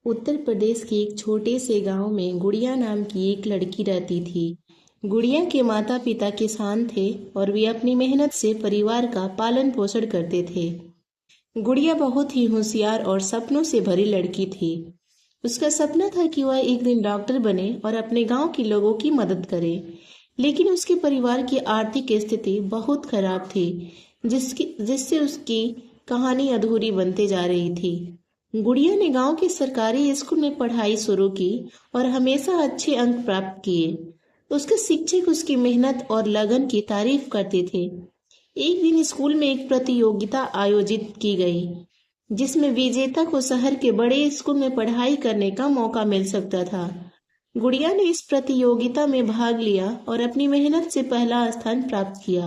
उत्तर प्रदेश के एक छोटे से गांव में गुड़िया नाम की एक लड़की रहती थी। गुड़िया के माता पिता किसान थे और वे अपनी मेहनत से परिवार का पालन पोषण करते थे। गुड़िया बहुत ही होशियार और सपनों से भरी लड़की थी। उसका सपना था कि वह एक दिन डॉक्टर बने और अपने गांव के लोगों की मदद करे। लेकिन उसके परिवार की आर्थिक स्थिति बहुत खराब थी, जिससे उसकी कहानी अधूरी बनते जा रही थी। गुड़िया ने गांव के सरकारी स्कूल में पढ़ाई शुरू की और हमेशा अच्छे अंक प्राप्त किए। उसके शिक्षक उसकी मेहनत और लगन की तारीफ करते थे। एक दिन स्कूल में एक प्रतियोगिता आयोजित की गई, जिसमें विजेता को शहर के बड़े स्कूल में पढ़ाई करने का मौका मिल सकता था। गुड़िया ने इस प्रतियोगिता में भाग लिया और अपनी मेहनत से पहला स्थान प्राप्त किया।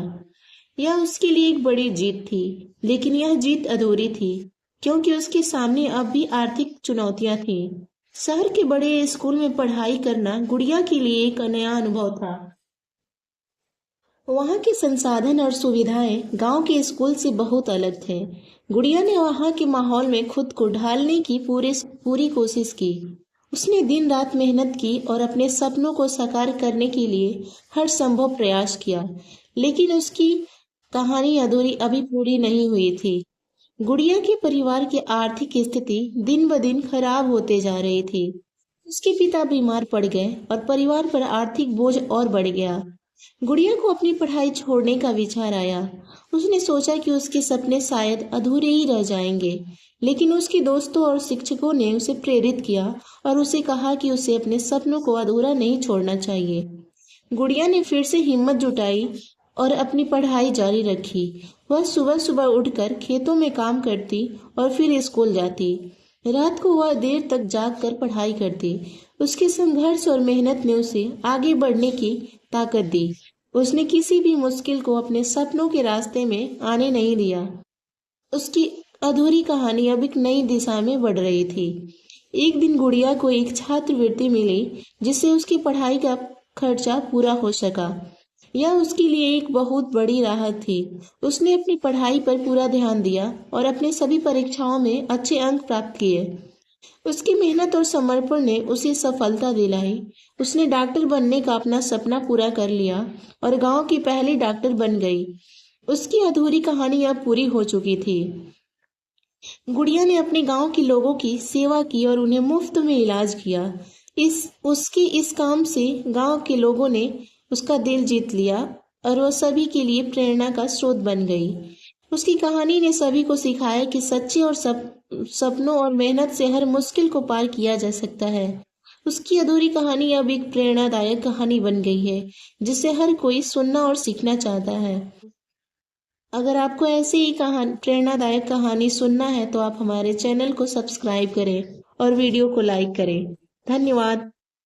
यह उसके लिए एक बड़ी जीत थी, लेकिन यह जीत अधूरी थी क्योंकि उसके सामने अब भी आर्थिक चुनौतियां थीं। शहर के बड़े स्कूल में पढ़ाई करना गुड़िया के लिए एक नया अनुभव था। वहाँ के संसाधन और सुविधाएं गांव के स्कूल से बहुत अलग थे। गुड़िया ने वहाँ के माहौल में खुद को ढालने की पूरी कोशिश की। उसने दिन रात मेहनत की और अपने सपनों को साकार करने के लिए हर संभव प्रयास किया, लेकिन उसकी कहानी अभी पूरी नहीं हुई थी। गुड़िया के परिवार की आर्थिक स्थिति दिन ब दिन खराब होते जा रही थी। उसके पिता बीमार पड़ गए और परिवार पर आर्थिक बोझ और बढ़ गया। गुड़िया को अपनी पढ़ाई छोड़ने का विचार आया। उसने सोचा कि उसके सपने शायद अधूरे ही रह जाएंगे, लेकिन उसके दोस्तों और शिक्षकों ने उसे प्रेरित किया और उसे कहा कि उसे अपने सपनों को अधूरा नहीं छोड़ना चाहिए। गुड़िया ने फिर से हिम्मत जुटाई और अपनी पढ़ाई जारी रखी। वह सुबह सुबह उठकर खेतों में काम करती और फिर स्कूल जाती। रात को वह देर तक जाग कर पढ़ाई करती। उसके संघर्ष और मेहनत ने उसे आगे बढ़ने की ताकत दी। उसने किसी भी मुश्किल को अपने सपनों के रास्ते में आने नहीं दिया। उसकी अधूरी कहानी अब एक नई दिशा में बढ़ रही थी। एक दिन गुड़िया को एक छात्रवृत्ति मिली, जिससे उसकी पढ़ाई का खर्चा पूरा हो सका। यह उसके लिए एक बहुत बड़ी राहत थी। उसने अपनी पढ़ाई पर पूरा ध्यान दिया और अपने सभी परीक्षाओं में अच्छे अंक प्राप्त किए। उसकी मेहनत और समर्पण ने उसे सफलता दिलाई। उसने डॉक्टर बनने का अपना सपना पूरा कर लिया और गांव की पहली डॉक्टर बन गई। उसकी अधूरी कहानी अब पूरी हो चुकी थी। गुड़िया ने अपने गांव के लोगों की सेवा की और उन्हें मुफ्त में इलाज किया। उसके इस काम से गांव के लोगों ने उसका दिल जीत लिया और वह सभी के लिए प्रेरणा का स्रोत बन गई। उसकी कहानी ने सभी को सिखाया कि सच्चे और सपनों और मेहनत से हर मुश्किल को पार किया जा सकता है। उसकी अधूरी कहानी अब एक प्रेरणादायक कहानी बन गई है, जिसे हर कोई सुनना और सीखना चाहता है। अगर आपको ऐसे ही प्रेरणादायक कहानी सुनना है तो आप हमारे चैनल को सब्सक्राइब करें और वीडियो को लाइक करें। धन्यवाद।